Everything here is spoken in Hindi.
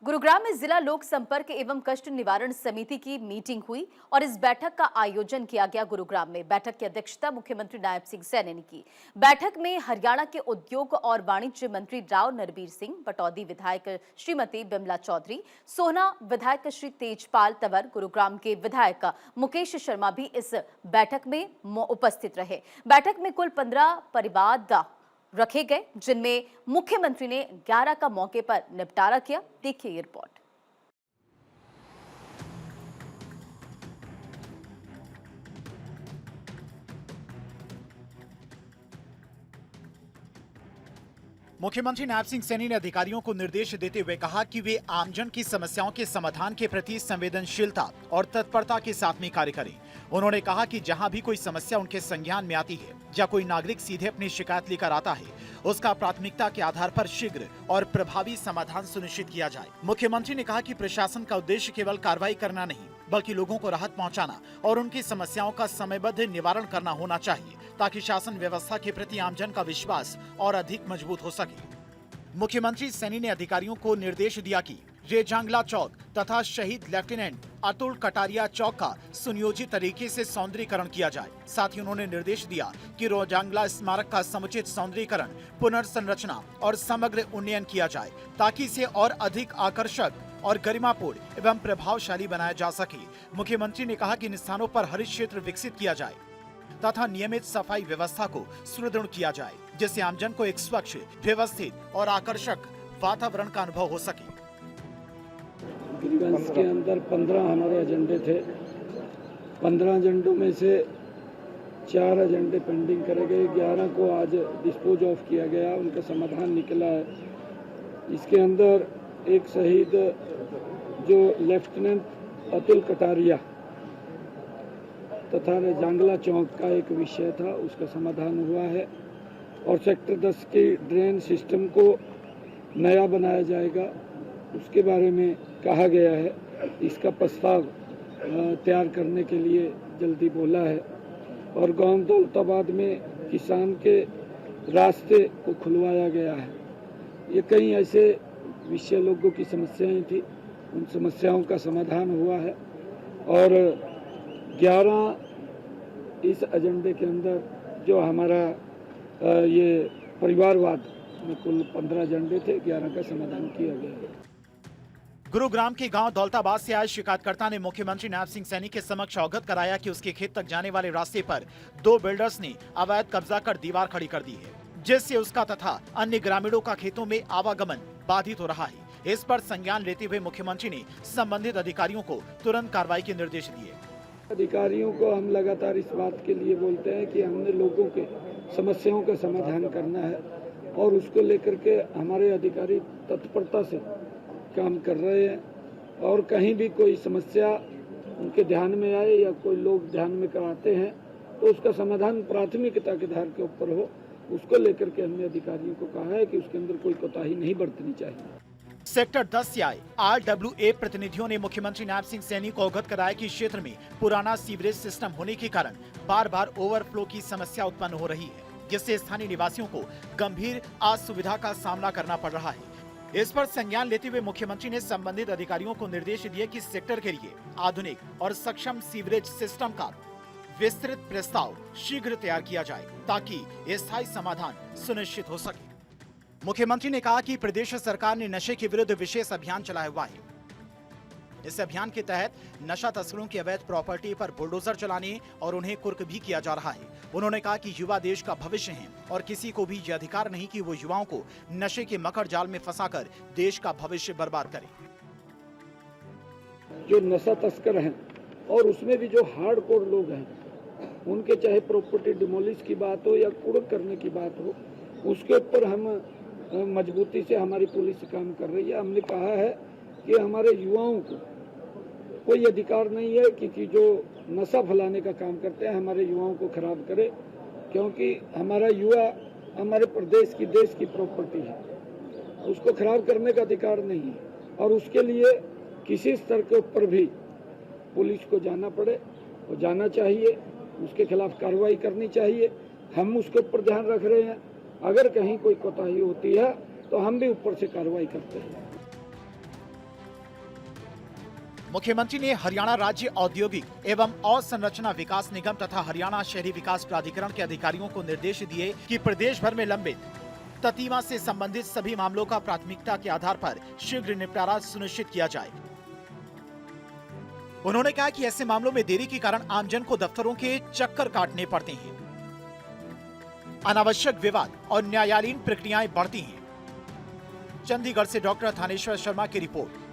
गुरुग्राम में जिला लोक संपर्क एवं कष्ट निवारण समिति की मीटिंग हुई और इस बैठक का आयोजन किया गया। गुरुग्राम में बैठक की अध्यक्षता मुख्यमंत्री नायब सिंह सैनी ने की। बैठक में हरियाणा के उद्योग और वाणिज्य मंत्री राव नरबीर सिंह, पटौदी विधायक श्रीमती बिमला चौधरी, सोहना विधायक श्री तेजपाल तंवर, गुरुग्राम के विधायक मुकेश शर्मा भी इस बैठक में उपस्थित रहे। बैठक में कुल 15 परिवाद रखे गए, जिनमें मुख्यमंत्री ने 11 का मौके पर निपटारा किया। देखिए ये रिपोर्ट। मुख्यमंत्री नायब सिंह सैनी ने अधिकारियों को निर्देश देते हुए कहा कि वे आमजन की समस्याओं के समाधान के प्रति संवेदनशीलता और तत्परता के साथ में कार्य करें। उन्होंने कहा कि जहां भी कोई समस्या उनके संज्ञान में आती है या कोई नागरिक सीधे अपनी शिकायत लेकर आता है, उसका प्राथमिकता के आधार पर शीघ्र और प्रभावी समाधान सुनिश्चित किया जाए। मुख्यमंत्री ने कहा कि प्रशासन का उद्देश्य केवल कार्रवाई करना नहीं, बल्कि लोगों को राहत पहुंचाना और उनकी समस्याओं का समयबद्ध निवारण करना होना चाहिए, ताकि शासन व्यवस्था के प्रति आमजन का विश्वास और अधिक मजबूत हो सके। मुख्यमंत्री सैनी ने अधिकारियों को निर्देश दिया कि रेजांगला चौक तथा शहीद लेफ्टिनेंट अतुल कटारिया चौक का सुनियोजित तरीके से सौंदर्यीकरण किया जाए। साथ ही उन्होंने निर्देश दिया कि रेजांगला स्मारक का समुचित सौंदर्यीकरण, पुनर्संरचना और समग्र उन्नयन किया जाए, ताकि इसे और अधिक आकर्षक और गरिमापूर्ण एवं प्रभावशाली बनाया जा सके। मुख्यमंत्री ने कहा कि इन स्थानों पर हरित क्षेत्र विकसित किया जाए तथा नियमित सफाई व्यवस्था को सुदृढ़ किया जाए, जिससे आमजन को एक स्वच्छ, व्यवस्थित और आकर्षक वातावरण का अनुभव हो सके। ग्रीवेंस के अंदर 15 हमारे एजेंडे थे। 15 एजेंडों में से 4 एजेंडे पेंडिंग करे गए, 11 को आज डिस्पोज ऑफ किया गया, उनका समाधान निकला है। इसके अंदर एक शहीद जो लेफ्टिनेंट अतुल कटारिया तथा जांगला चौक का एक विषय था, उसका समाधान हुआ है। और सेक्टर 10 की ड्रेन सिस्टम को नया बनाया जाएगा, उसके बारे में कहा गया है। इसका प्रस्ताव तैयार करने के लिए जल्दी बोला है। और गांव दौलताबाद में किसान के रास्ते को खुलवाया गया है। ये कई ऐसे विषय लोगों की समस्याएं थी, उन समस्याओं का समाधान हुआ है। और 11 इस एजेंडे के अंदर जो हमारा ये परिवारवाद में कुल 15 एजेंडे थे, 11 का समाधान किया गया। गुरुग्राम के गांव दौलताबाद से आए शिकायतकर्ता ने मुख्यमंत्री नायब सिंह सैनी के समक्ष अवगत कराया कि उसके खेत तक जाने वाले रास्ते पर 2 बिल्डर्स ने अवैध कब्जा कर दीवार खड़ी कर दी है, जिससे उसका तथा अन्य ग्रामीणों का खेतों में आवागमन बाधित हो रहा है। इस पर संज्ञान लेते हुए मुख्यमंत्री ने संबंधित अधिकारियों को तुरंत कार्रवाई के निर्देश दिए। अधिकारियों को हम लगातार इस बात के लिए बोलते हैं कि हमने लोगों के समस्याओं का समाधान करना है और उसको लेकर के हमारे अधिकारी तत्परता से काम कर रहे हैं। और कहीं भी कोई समस्या उनके ध्यान में आए या कोई लोग ध्यान में कराते हैं तो उसका समाधान प्राथमिकता के आधार के ऊपर हो, उसको लेकर के हमने अधिकारियों को कहा है कि उसके अंदर कोई कोताही नहीं बरतनी चाहिए। सेक्टर 10 से आए RWA प्रतिनिधियों ने मुख्यमंत्री नायब सिंह सैनी को अवगत कराया कि क्षेत्र में पुराना सीवरेज सिस्टम होने के कारण बार बार ओवरफ्लो की समस्या उत्पन्न हो रही है, जिससे स्थानीय निवासियों को गंभीर असुविधा का सामना करना पड़ रहा है। इस पर संज्ञान लेते हुए मुख्यमंत्री ने संबंधित अधिकारियों को निर्देश दिए कि सेक्टर के लिए आधुनिक और सक्षम सीवरेज सिस्टम का विस्तृत प्रस्ताव शीघ्र तैयार किया जाए, ताकि स्थायी समाधान सुनिश्चित हो सके। मुख्यमंत्री ने कहा कि प्रदेश सरकार ने नशे के विरुद्ध विशेष अभियान चलाया हुआ है। इस अभियान के तहत नशा तस्करों की अवैध प्रॉपर्टी पर बुलडोजर चलाने और उन्हें कुर्क भी किया जा रहा है। उन्होंने कहा कि युवा देश का भविष्य हैं और किसी को भी यह अधिकार नहीं कि वो युवाओं को नशे के मकड़ जाल में फंसाकर देश का भविष्य बर्बाद करे। जो नशा तस्कर हैं और उसमें भी जो हार्डकोर लोग हैं, उनके चाहे प्रॉपर्टी डिमोलिश की बात हो या कुर्क करने की बात हो, उसके ऊपर हम मजबूती से हमारी पुलिस काम कर रही है। हमने कहा है कि हमारे युवाओं को कोई अधिकार नहीं है कि जो नशा फैलाने का काम करते हैं हमारे युवाओं को खराब करे, क्योंकि हमारा युवा हमारे प्रदेश की, देश की प्रॉपर्टी है, उसको खराब करने का अधिकार नहीं है। और उसके लिए किसी स्तर के ऊपर भी पुलिस को जाना पड़े, वो जाना चाहिए, उसके खिलाफ कार्रवाई करनी चाहिए। हम उसके ऊपर ध्यान रख रहे हैं। अगर कहीं कोई कोताही होती है तो हम भी ऊपर से कार्रवाई करते हैं। मुख्यमंत्री ने हरियाणा राज्य औद्योगिक एवं अवसंरचना विकास निगम तथा हरियाणा शहरी विकास प्राधिकरण के अधिकारियों को निर्देश दिए कि प्रदेश भर में लंबित ततीमा से संबंधित सभी मामलों का प्राथमिकता के आधार पर शीघ्र निपटारा सुनिश्चित किया जाए। उन्होंने कहा कि ऐसे मामलों में देरी के कारण आमजन को दफ्तरों के चक्कर काटने पड़ते हैं, अनावश्यक विवाद और न्यायालयीन प्रक्रियाएं बढ़ती हैं। चंडीगढ़ से डॉक्टर थानेश्वर शर्मा की रिपोर्ट,